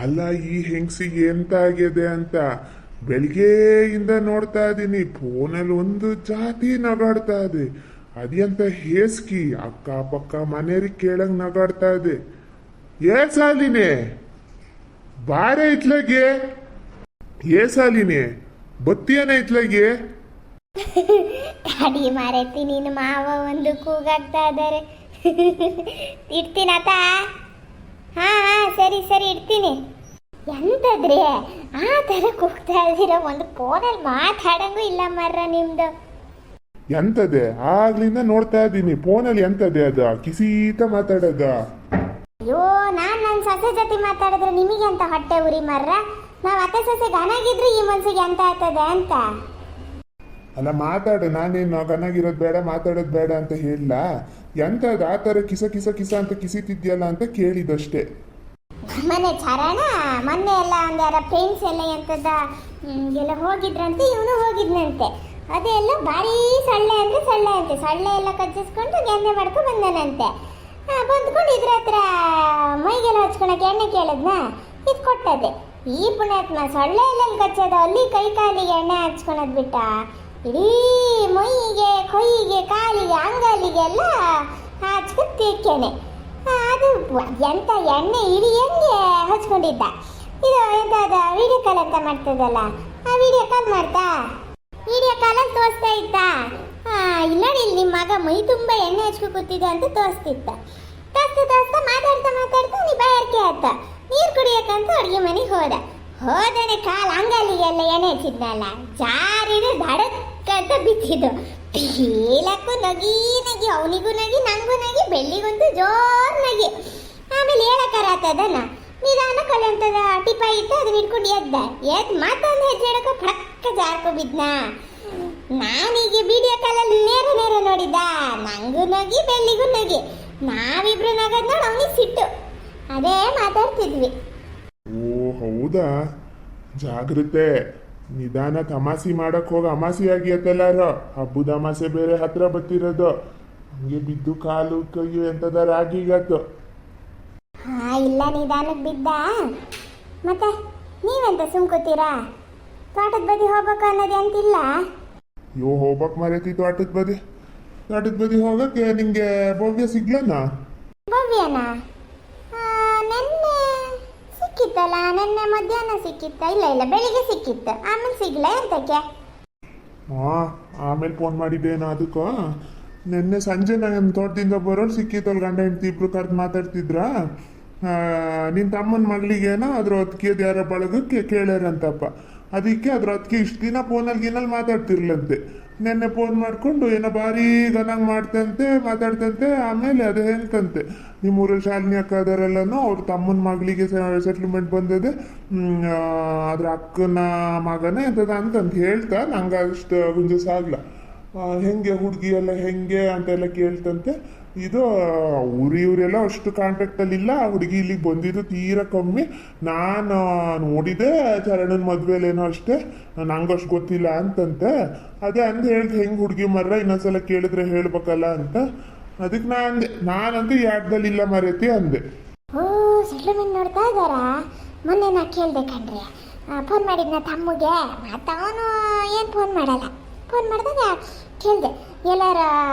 ಅಲ್ಲ ಈ ಹೆಂಗಸಿಗೆ ಎಂತ ಆಗಿದೆ ಅಂತ ಬೆಳಿಗ್ಗೆಯಿಂದ ನೋಡ್ತಾ ಇದ್ದೀನಿ. ಫೋನಲ್ಲಿ ಒಂದು ಜಾತಿ ನಗಾಡ್ತಾ ಇದೆ. ಅದೆಂತ ಹೇಸ್ಕಿ ಅಕ್ಕ ಪಕ್ಕ ಮನೆಯವ್ರಿಗೆ ಕೇಳಂಗ್ ನಗಾಡ್ತಾ ಇದೆ. ಸಾಲಿನೇ ಬಾರೆ ಇತ್ಲಾಗೆ ಸಾಲಿನೇ ಬತ್ತಿಯನ ಇತ್ಲಾಗೆ. ಗಾಡಿ ಮಾರೈತಿ ನೀನು ಮಾವ ಒಂದು ಕೂಗಾಗ್ತಾ ಇದ್ದಾರೆ. ಇಡ್ತೀನತ. ಹಾ ಸರಿ ಸರಿ ಇಡ್ತೀನಿ. ಎಂತದ್ರಿ ಆ ಥರ ಕೂಗ್ತಾ ಇದ್ದೀರ? ಒಂದು ಫೋನಲ್ಲಿ ಮಾತಾಡಂಗೂ ಇಲ್ಲ ಮರ್ರ ನಿಮ್ದು. ಎಂತದೆ ಆಗ್ಲಿಂದ ನೋಡ್ತಾ ಇದ್ದೀನಿ ಫೋನಲ್ಲಿ. ಎಂತದೆ ಅದ ಕಿಸೀತ ಮಾತಾಡದ? ಅಯ್ಯೋ ನನ್ನ ಸೊಸೆ ಜೊತೆ ಮಾತಾಡಿದ್ರೆ ನಿಮಗೆ ಅಂತ ಹೊಟ್ಟೆ ಉರಿ ಮರ್ರ. ನಾವು ಅತ್ತೆ ಸೊಸೆ ಗನಾಗಿದ್ರೆ ಈ ಮನ್ಸಿಗೆ ಎಂತ ಆಗ್ತದೆ ಅಂತ. ಅಲ್ಲ ಮಾತಾಡು, ನಾನೇನು ಗನಾಗಿರೋದು ಬೇಡ ಮಾತಾಡೋದು ಬೇಡ ಅಂತ ಹೇಳಲ್ಲ. ಎಂತದ ಆ ಥರ ಕಿಸ ಕಿಸ ಕಿಸ ಅಂತ ಕಿಸಿತಿದ್ಯಲ್ಲ ಅಂತ ಕೇಳಿದಷ್ಟೇ. ಮನೆ ಚಾರಣ ಮೊನ್ನೆ ಎಲ್ಲ ಒಂದು ಯಾರ ಫ್ರೆಂಡ್ಸ್ ಎಲ್ಲ ಎಂತದ ಎಲ್ಲ ಹೋಗಿದ್ರಂತೆ, ಇವನು ಹೋಗಿದ್ನಂತೆ. ಅದೆಲ್ಲ ಭಾರಿ ಸೊಳ್ಳೆ ಅಂದ್ರೆ ಸೊಳ್ಳೆ ಅಂತೆ. ಸೊಳ್ಳೆ ಎಲ್ಲ ಕಚ್ಚಿಸ್ಕೊಂಡು ಎಣ್ಣೆ ಮಾಡ್ಕೊಂಡು ಬಂದನಂತೆ. ಬಂದ್ಕೊಂಡು ಇದ್ರ ಹತ್ರ ಮೈಗೆಲ್ಲ ಹಚ್ಕೊಳಕ್ಕೆ ಎಣ್ಣೆ ಕೇಳಿದ್ನ, ಇದು ಕೊಟ್ಟದೆ. ಈ ಪುಣ್ಯಾತ್ಮ ಸೊಳ್ಳೆ ಎಲ್ಲ ಕಚ್ಚೋದು ಅಲ್ಲಿ ಕೈ ಕಾಲಿಗೆ ಎಣ್ಣೆ ಹಚ್ಕೊಳೋದು ಬಿಟ್ಟ ಇಡೀ ಮೈಗೆ ಕೊಯ್ಯಿಗೆ ಕಾಲಿಗೆ ಅಂಗಾಲಿಗೆಲ್ಲ ಹಚ್ಕೊತೀಕೆನೆ. ಅದು ಎಂತ ಎಣ್ಣೆ ಇಡೀ ಹೆಂಗೆ ಹಚ್ಕೊಂಡಿದ್ದ. ಇದು ಎಂತಾದ ವಿಡಿಯೋ ಕಾಲ್ ಅಂತ ಮಾಡ್ತದಲ್ಲ, ಆ ವಿಡಿಯೋ ಕಾಲ್ ಮಾಡ್ತಾ ವಿಡಿಯೋ ಕಾಲಲ್ಲಿ ತೋರಿಸ್ತಾ ಇದ್ದ. ಇಲ್ಲ ಇಲ್ಲಿ ನಿಮ್ಮ ಮಗ ಮೈ ತುಂಬ ಎಣ್ಣೆ ಹಚ್ಕೊ ಕೂತಿದ್ದ ಅಂತ ತೋರಿಸ್ತಿತ್ತ. ತೋರಿಸ್ತಾ ಮಾತಾಡ್ತಾ ನೀ ಬಾಯರ್ಕೆ ಆತ. ನೀರು ಕುಡಿಯಕ್ಕಂತ ಅಡುಗೆ ಮನೆಗೆ ಹೋದನೆ ಕಾಲು ಅಂಗಾಲಿಗೆಲ್ಲ ಎಣ್ಣೆ ಹಚ್ಚಿದ್ನಲ್ಲ, ಜಾರಿದ ದಡಕ್ಕಂತ ಬಿತ್ತಿದ್ದು. ಹೇಳಕ್ಕೂ ನಗಿ ಅವನಿಗೂ ನಗಿ ನಂಗೂ ನಗಿ ಬೆಳ್ಳಿಗಂತೂ ಜೋರ್ ನಗಿ. ಆಮೇಲೆ ಹೇಳಕ್ಕಾರತ್ತದನ್ನ ನಿಧಾನ ಕಳೆಂತದ ಟಿಪ ಇತ್ತು, ಅದನ್ನ ಇಟ್ಕೊಂಡು ಎದ್ದು ಮತ್ತೊಂದು ಹೆಜ್ಜೆ ಹಿಡಕ ಫಡಕ್ಕ ಜಾರ್ಕೊ ಬಿದ್ನ. ನಾನೀಗ ವಿಡಿಯೋ ಕಾಲಲ್ಲಿ ನೇರ ನೋಡಿದ್ದ. ನಂಗೂ ನಗಿ ಬೆಳ್ಳಿಗೂ ನಗಿ, ನಾವಿಬ್ರು ನಗದ್ ನೋಡಿ ಅವನಿಗೆ ಸಿಟ್ಟು. ಅದೇ ಮಾತಾಡ್ತಿದ್ವಿ. ಓ ಹೌದಾ, ಜಾಗ್ರತೆ. ನಿಧಾನ ತಮಾಸಿ ಮಾಡಕ್ ಹೋಗ ಅಮಾಸಿ ಆಗಿಯತ್ತಲ್ಲಾರ. ಹಬ್ಬದ ಅಮಾಸೆ ಬೇರೆ ಹತ್ರ ಬತ್ತಿರೋದು. ಹಂಗೆ ಬಿದ್ದು ಕಾಲು ಕೈಯು ಎಂತದಾರ ಆಗೀಗತ್ತು. ಇಲ್ಲ ನಿಧಾನಕ್ಕೆ ಬಿದ್ದ. ಮತ್ತೆ ನೀವೆಂತ ಸುಮ್ಕೋತೀರಾ? ತೋಟದ ಬದಿ ಹೋಗ್ಬೇಕು ಅನ್ನೋದು ಅಂತಿಲ್ಲ. ಹೋಗ್ಬಕ್ ಮರೈತಿ ತೋಟದ ಬದಿ ಹೋಗಕ್ಕೆ ನಿಂಗೆ ಭವ್ಯ ಸಿಗ್ಲನಾ? ಭವ್ಯನ ನೆನ್ನೆ ಸಿಕ್ಕಿತ್ತಲ್ಲ, ನೆನ್ನೆ ಮಧ್ಯಾಹ್ನ ಸಿಕ್ಕಿತ್ತ? ಇಲ್ಲ ಬೆಳಿಗ್ಗೆ ಸಿಕ್ಕಿತ್ತು, ಆಮೇಲೆ ಸಿಗ್ಲ ಎಂತಕ್ಕೆ? ಆಮೇಲೆ ಫೋನ್ ಮಾಡಿದ್ದೇನೋ ಅದಕ್ಕೋ. ನಿನ್ನೆ ಸಂಜೆ ನನ್ನ ತೋಟದಿಂದ ಬರೋರು ಸಿಕ್ಕಿತ್ತಲ್ಲ, ಗಂಡ ಹೆಂಡತಿ ಇಬ್ರು ಕರೆದು ಮಾತಾಡ್ತಿದ್ರ. ನಿನ್ನ ತಮ್ಮನ ಮಗಳಿಗೇನೋ ಅದ್ರ ಹೊತ್ತಿಗೆ ಯಾರ ಬಳಗಕ್ಕೆ ಕೇಳ್ಯಾರಂತಪ್ಪ. ಅದಕ್ಕೆ ಅದ್ರ ಹೊತ್ತಿಗೆ ಇಷ್ಟು ದಿನ ಫೋನಲ್ಲಿ ಮಾತಾಡ್ತಿರ್ಲಂತೆ. ನೆನ್ನೆ ಫೋನ್ ಮಾಡಿಕೊಂಡು ಏನೋ ಭಾರಿ ಗನಂಗ್ ಮಾತಾಡ್ತಂತೆ. ಆಮೇಲೆ ಅದು ಹೇಳ್ತಂತೆ, ನಿಮ್ಮೂರಲ್ಲಿ ಶಾಲಿನಿ ಅಕ್ಕ ಅದರೆಲ್ಲನೂ ಅವ್ರ ತಮ್ಮನ ಮಗಳಿಗೆ ಸೆಟ್ಲ್ಮೆಂಟ್ ಬಂದದೆ, ಅದ್ರ ಅಕ್ಕನ ಮಗನೇ ಅಂತಂತ ಹೇಳ್ತಾ ನಂಗೆ ಅಷ್ಟು ಗುಂಜಸ್ ಆಗ್ಲ. ಹೆಂಗೆ ಹುಡುಗಿ ಎಲ್ಲ ಹೆಂಗೆ ಅಂತೆಲ್ಲ ಕೇಳ್ತಂತೆ. ಇದು ಇವರೆಲ್ಲ ಅಷ್ಟು ಕಾಂಟ್ಯಾಕ್ಟಲ್ಲಿ ಇಲ್ಲ. ಹುಡುಗಿ ಇಲ್ಲಿಗೆ ಬಂದಿದ್ದು ತೀರಾ ಕಮ್ಮಿ. ನಾನು ನೋಡಿದೆ ಚರಣನ ಮದುವೆಲೇನೋ ಅಷ್ಟೇ, ನಂಗೆ ಅಷ್ಟು ಗೊತ್ತಿಲ್ಲ ಅಂತಂತೆ. ಅದೇ ಹೇಳ್ದೆ ಹೆಂಗೆ ಹುಡುಗಿ ಮರ್ರ ಇನ್ನೊಂದ್ಸಲ ಕೇಳಿದ್ರೆ ಹೇಳ್ಬೇಕಲ್ಲ ಅಂತ. ಅದಕ್ಕೆ ನಾನಂತೂ ಯಾಡ್ದಲ್ಲಿ ಇಲ್ಲ ಮರೈತಿ ಅಂದೆ. ಸೆಟ್ಲ್ಮೆಂಟ್ ನೋಡ್ತಾ ಇದ್ದಾರಾ? ಮೊನ್ನೆ ನಾ ಕೇಳ್ದೆ ಕಣ್ರಿ, ಫೋನ್ ಮಾಡಿದ್ನ ತಮ್ಮಗೆ. ಮತ್ತು ಅವನು ಏನು ಫೋನ್ ಮಾಡಲ್ಲ. ಫೋನ್ ಮಾಡಿದಾಗ ಕೇಳಿದೆ, ಎಲ್ಲಾರ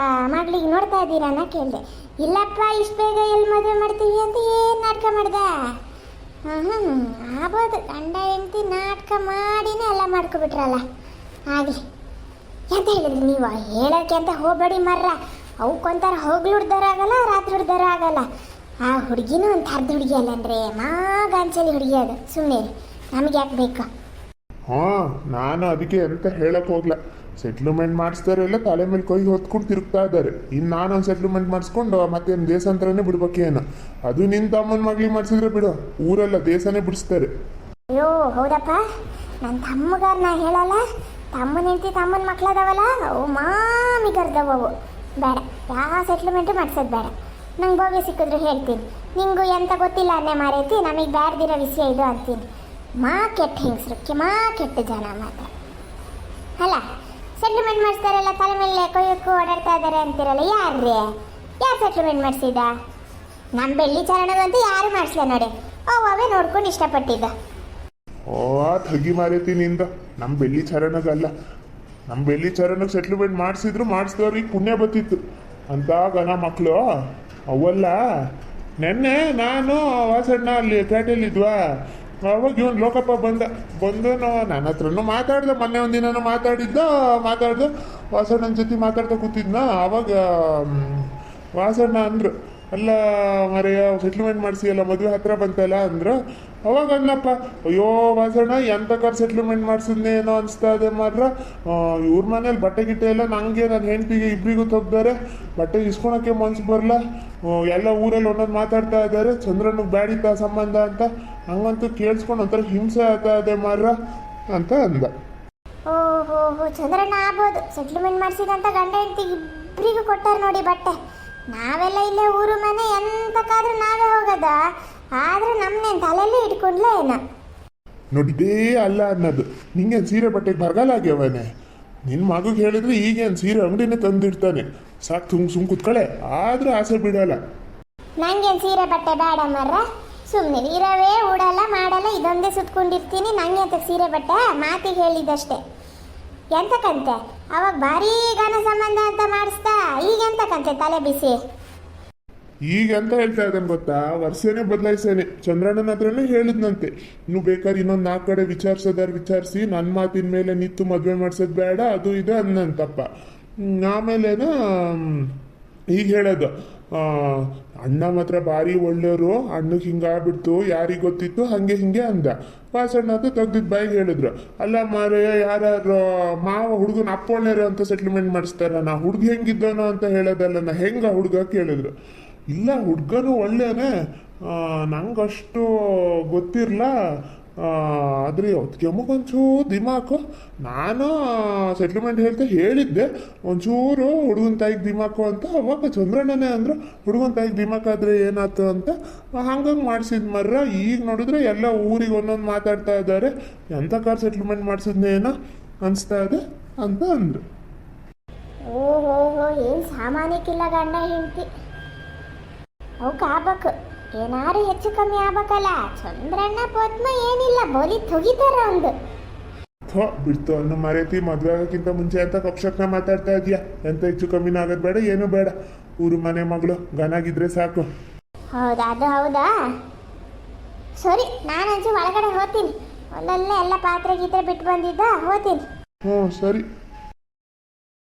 ಮಗಳಿಗೆ ನೋಡ್ತಾ ಇದ್ದೀರಾನ ಕೇಳಿದೆ. ಇಲ್ಲಪ್ಪ ಇಷ್ಟು ಬೇಗ ಎಲ್ಲಿ ಮದುವೆ ಮಾಡ್ತೀವಿ ಅಂತ ಏನು ನಾಟಕ ಮಾಡ್ದ. ಆಗ್ಬೋದು, ಗಂಡ ಹೆಂಡತಿ ನಾಟಕ ಮಾಡಿನೇ ಎಲ್ಲ ಮಾಡ್ಕೊಬಿಟ್ರಲ್ಲ. ಆಗಲಿ ಎಂತ ಹೇಳಿದ್ರಿ ನೀವು? ಹೇಳೋಕ್ಕೆ ಅಂತ ಹೋಗ್ಬೇಡಿ ಮರ್ರ. ಅವಕ್ಕೊಂಥರ ಹೋಗ್ಲುಡ್ದಾರ ಆಗಲ್ಲ, ರಾತ್ರಿ ಹುಡ್ದಾರ ಆಗಲ್ಲ. ಆ ಹುಡುಗಿನೂ ಒಂದು ಅರ್ಧ ಹುಡುಗಿ ಅಲ್ಲನ್ರಿ, ಮಾಗಾಂಚಲಿ ಹುಡುಗಿ ಅದು. ಸುಮ್ಮನೆ ನಮಗೆ ಯಾಕೆ ಬೇಕು? ನಾನು ಅದಕ್ಕೆ ಎಂತ ಹೇಳಕ್ ಹೋಗ್ಲ. ಸೆಟ್ಲ್ಮೆಂಟ್ ಮಾಡಿಸ್ತಾರೆಲ್ಲ ತಲೆ ಮೇಲೆ ಕೈ ಹೊತ್ಕೊಂಡು ತಿರುಗ್ತಾ ಇದ್ದಾರೆ. ಇನ್ನು ನಾನೊಂದು ಸೆಟ್ಲ್ಮೆಂಟ್ ಮಾಡಿಸ್ಕೊಂಡು ಮತ್ತೇನು ದೇಶಾಂತರನೇ ಬಿಡ್ಬೇಕೇನು? ಅದು ನಿನ್ನ ತಮ್ಮನ ಮಗಳಿಗೆ ಮಾಡಿಸಿದ್ರೆ ಬಿಡು, ಊರೆಲ್ಲ ದೇಶನೇ ಬಿಡಿಸ್ತಾರೆ. ಅಯ್ಯೋ ಹೌದಪ್ಪ, ನನ್ನ ತಮ್ಮಗಾರ ನಾ ಹೇಳಲ್ಲ. ತಮ್ಮನ ಹೆಂಡತಿ ತಮ್ಮನ ಮಕ್ಳದವಲ್ಲ, ಅವು ಮಾಮಿಗರ್ದವು. ಬೇಡ, ಯಾವ ಸೆಟ್ಲ್ಮೆಂಟು ಮಾಡ್ಸೋದು ಬೇಡ. ನಂಗೆ ಭವ್ಯ ಸಿಕ್ಕಿದ್ರು ಹೇಳ್ತೀನಿ. ನಿಂಗೂ ಎಂತ ಗೊತ್ತಿಲ್ಲ ಅನ್ನೇ ಮಾರೈತಿ, ನಮಗೆ ಬ್ಯಾಡ್ದಿರೋ ವಿಷಯ ಇದು ಅಂತೀನಿ. ಕೆಟ್ಟ ಹೆಂಗಸ್ರು, ಕೆಟ್ಟ ಜನ ಮಾತ್ರ ಅಲ್ಲ. ಸೆಟ್ಲ್ಮೆಂಟ್ ಮಾಡಿಸ್ತಾರಲ್ಲ, ತಲೆ ಮೇಲೆ ಕೊಯ್ಯಕ್ಕೂ ಓಡಾಡ್ತಾ ಇದ್ದಾರೆ ಅಂತಿರಲ್ಲ, ಯಾರು ಸೆಟ್ಲ್ಮೆಂಟ್ ಮಾಡಿಸಿದ? ನಮ್ಮ ಬೆಳ್ಳಿ ಚರಣದಂತೂ ಯಾರು ಮಾಡಿಸ್ಲ ನೋಡಿ. ಅವೇ ನೋಡ್ಕೊಂಡು ಇಷ್ಟಪಟ್ಟಿದ್ದ. ಓ ಥಗಿ ಮಾರೈತಿ ನಿಂದ. ನಮ್ಮ ಬೆಳ್ಳಿ ಚರಣಗಲ್ಲ, ನಮ್ಮ ಬೆಳ್ಳಿ ಚರಣಕ್ಕೆ ಸೆಟ್ಲ್ಮೆಂಟ್ ಮಾಡಿಸಿದವ್ರಿಗೆ ಪುಣ್ಯ ಬತ್ತಿತ್ತು ಅಂತ ಗನ ಮಕ್ಕಳು ಅವಲ್ಲ. ನೆನ್ನೆ ನಾನು ವಾಸಣ್ಣ ಅಲ್ಲಿ ಪೇಟೆಯಲ್ಲಿದ್ವಾ, ಅವಾಗ ಇವನು ಲೋಕಪ್ಪ ಬಂದು ನನ್ನ ಹತ್ರನೂ ಮಾತಾಡ್ದೆ. ಮೊನ್ನೆ ಒಂದಿನ ಮಾತಾಡ್ದೆ ವಾಸಣ್ಣನ ಜೊತೆ ಮಾತಾಡ್ತಾ ಕೂತಿದ್ನ. ಅವಾಗ ವಾಸಣ್ಣ ಅಂದರು, ಅಲ್ಲ ಮರೆಯ ಸೆಟ್ಲ್ಮೆಂಟ್ ಮಾಡಿಸಿಯಲ್ಲ, ಮದುವೆ ಹತ್ರ ಬಂತಲ್ಲ ಅಂದ್ರು. ಅವಾಗ ಅಂದಪ್ಪ, ಅಯ್ಯೋ ವಾಸಣ್ಣ ಎಂತ ಕಾರ್ ಸೆಟ್ಲ್ಮೆಂಟ್ ಮಾಡಿಸಿದ್ನೇನೋ ಅನಿಸ್ತಾ ಇದೆ ಮಾತ್ರ. ಇವ್ರ ಮನೇಲಿ ಬಟ್ಟೆ ಗಿಟ್ಟೆ ಎಲ್ಲ ನನಗೆ ನನ್ನ ಹೆಂಡತಿಗೆ ಇಬ್ಬರಿಗೂ ತೆಗ್ದಾರೆ, ಬಟ್ಟೆ ಇಸ್ಕೊಳಕ್ಕೆ ಮನ್ಸು ಬರಲ್ಲ. ಎಲ್ಲ ಊರಲ್ಲಿ ಒಂದೊಂದು ಮಾತಾಡ್ತಾ ಇದ್ದಾರೆ, ಚಂದ್ರನಿಗೆ ಬ್ಯಾಡಿತ್ತ ಸಂಬಂಧ ಅಂತ. ಹಂಗಂತೂ ಕೇಳಿಸ್ಕೊಂಡು ಒಂಥರ ಹಿಂಸೆ ಆಗ್ತಾ ಇದೆ ಮಾರ್ರ ಅಂತ ಅಂದ. ಓಹೋ ಚಂದ್ರಣ್ಣ ಆಗ್ಬೋದು. ಸೆಟ್ಲ್ಮೆಂಟ್ ಮಾಡಿಸಿದಂತ ಗಂಡ ಹೆಂಡತಿ ಇಬ್ಬರಿಗೂ ಕೊಟ್ಟಾರ ನೋಡಿ ಬಟ್ಟೆ. ನಾವೆಲ್ಲ ಇಲ್ಲೇ ಊರು ಮನೆ ಎಂತಕ್ಕಾದ್ರೂ ನಾವೇ ಹೋಗೋದ, ಆದ್ರೆ ನಮ್ಮನೆ ತಲೆಯಲ್ಲಿ ಇಟ್ಕೊಂಡ್ಲೇ ಏನ ನೋಡಿದೇ ಅಲ್ಲ ಅನ್ನೋದು. ನಿಂಗೇನು ಸೀರೆ ಬಟ್ಟೆಗೆ ಬರಗಾಲ ಆಗ್ಯವನೇ? ನಿನ್ನ ಮಗುಗೆ ಹೇಳಿದ್ರೆ ಈಗೇನು ಸೀರೆ ಅಂಗಡಿನೇ ತಂದಿಡ್ತಾನೆ, ಸಾಕು ಸುಮ್ ಕುತ್ಕಳೆ. ಆದ್ರೆ ಆಸೆ ಬಿಡಲ್ಲ. ನಂಗೇನು ಸೀರೆ ಬಟ್ಟೆ ಬೇಡ ಮರ್ರ, ಸುಮ್ಮನೆ ಇರವೇ ಉಡಲ್ಲ ಮಾಡಲ್ಲ, ಇದೊಂದೇ ಸುತ್ಕೊಂಡಿರ್ತೀನಿ. ನಂಗೆ ಅಂತ ಸೀರೆ ಬಟ್ಟೆ ಮಾತಿಗೆ ಹೇಳಿದ್ದಷ್ಟೇ. ಎಂತಕ್ಕಂತೆ ಅವಾಗ ಭಾರಿ ಘನ ಸಂಬಂಧ ಅಂತ ಮಾಡಿಸ್ತಾ, ಈಗ ಎಂತಕ್ಕಂತೆ ತಲೆ ಬಿಸಿ. ಈಗ ಎಂತ ಹೇಳ್ತಾ ಇದ್ದಾನೆ ಗೊತ್ತಾ, ವರ್ಷನೇ ಬದಲಾಯಿಸೇನೆ. ಚಂದ್ರಣ್ಣನ ಹತ್ರನೇ ಹೇಳಿದ್ನಂತೆ, ಇನ್ನು ಬೇಕಾದ್ರೆ ಇನ್ನೊಂದು 4 ಕಡೆ ವಿಚಾರಿಸಿ ನನ್ನ ಮಾತಿನ ಮೇಲೆ ನಿಂತು ಮದುವೆ ಮಾಡ್ಸೋದು ಬೇಡ, ಅದು ಇದು ಅನ್ನಂತಪ್ಪ. ಆಮೇಲೇನ ಈಗ ಹೇಳೋದು, ಅಣ್ಣ ಮಾತ್ರ ಭಾರಿ ಒಳ್ಳೆಯವರು, ಅಣ್ಣಗೆ ಹಿಂಗಾಗ್ಬಿಡ್ತು, ಯಾರಿಗೆ ಗೊತ್ತಿತ್ತು ಹಂಗೆ ಹಿಂಗೆ ಅಂದ. ವಾಸಣ್ಣ ಅಂತ ತೆಗ್ದಿದ್ದು ಬಾಯಿಗೆ ಹೇಳಿದ್ರು, ಅಲ್ಲ ಮಾರಯ್ಯ ಯಾರು ಮಾವ ಹುಡುಗನ ಅಪ್ಪ ಒಳ್ಳೆಯರು ಅಂತ ಸೆಟ್ಲ್ಮೆಂಟ್ ಮಾಡಿಸ್ತಾರ, ನಾ ಹುಡುಗ ಹೆಂಗಿದ್ದಾನೋ ಅಂತ ಹೇಳೋದಲ್ಲ, ನಾ ಹೆಂಗ ಹುಡುಗ ಕೇಳಿದ್ರು. ಇಲ್ಲ ಹುಡುಗನು ಒಳ್ಳೆಯನೇ, ನಂಗಷ್ಟು ಗೊತ್ತಿರಲ್ಲ, ಆದರೆ ಅದಕ್ಕೆ ಅಮ್ಮಗೊಂಚೂರು ದಿಮಾಕು. ನಾನು ಸೆಟ್ಲ್ಮೆಂಟ್ ಹೇಳಿದ್ದೆ ಒಂಚೂರು ಹುಡುಗನ ತಾಯಿಗೆ ದಿಮಾಕು ಅಂತ. ಅವಾಗ ಚಂದ್ರಣ್ಣನೇ ಅಂದರು, ಹುಡುಗನ ತಾಯಿಗೆ ದಿಮಾಕಾದ್ರೆ ಏನಾಯ್ತು ಅಂತ. ಹಂಗಂಗೆ ಮಾಡಿಸಿದ್ ಮರ್ರ. ಈಗ ನೋಡಿದ್ರೆ ಎಲ್ಲ ಊರಿಗೆ ಒಂದೊಂದು ಮಾತಾಡ್ತಾ ಇದ್ದಾರೆ, ಎಂಥ ಕಾರ್ ಸೆಟ್ಲ್ಮೆಂಟ್ ಮಾಡಿಸಿದ್ನೇನೋ ಅನಿಸ್ತಾ ಇದೆ ಅಂತ ಅಂದರು. ಓಹೋ ಏನು ಸಾಮಾನ್ಯಕ್ಕಿಲ್ಲ ಗಂಡ ಹೆಂಡತಿ. ಅವಕ್ಕೆ ಆಗ್ಬೇಕು, ಏನಾರು ಹೆಚ್ಚು ಕಮ್ಮಿ ಆಗ್ಬೇಕಲ್ಲ. ಚಂದ್ರಣ್ಣ ಪದ್ಮ ಏನಿಲ್ಲ, ಬೋಲಿ ತೊಗಿತಾರ ಒಂದು. ಬಿಡ್ತು ಅನ್ನೋ ಮರೆತಿ. ಮದುವೆ ಆಗೋಕ್ಕಿಂತ ಮುಂಚೆ ಅಂತ ಕಪ್ಶಕ್ನ ಮಾತಾಡ್ತಾ ಇದೀಯಾ. ಎಂತ ಹೆಚ್ಚು ಕಮ್ಮಿನ ಆಗೋದು ಬೇಡ, ಏನೂ ಬೇಡ. ಊರು ಮನೆ ಮಗಳು ಗನಾಗಿದ್ರೆ ಸಾಕು. ಹೌದಾ, ಅದು ಹೌದಾ. ಸರಿ, ನಾನಂಚು ಒಳಗಡೆ ಹೋಗ್ತೀನಿ. ಒಂದಲ್ಲೇ ಎಲ್ಲ ಪಾತ್ರೆ ಗೀತ್ರೆ ಬಿಟ್ಟು ಬಂದಿದ್ದ, ಹೋಗ್ತೀನಿ. ಸರಿ.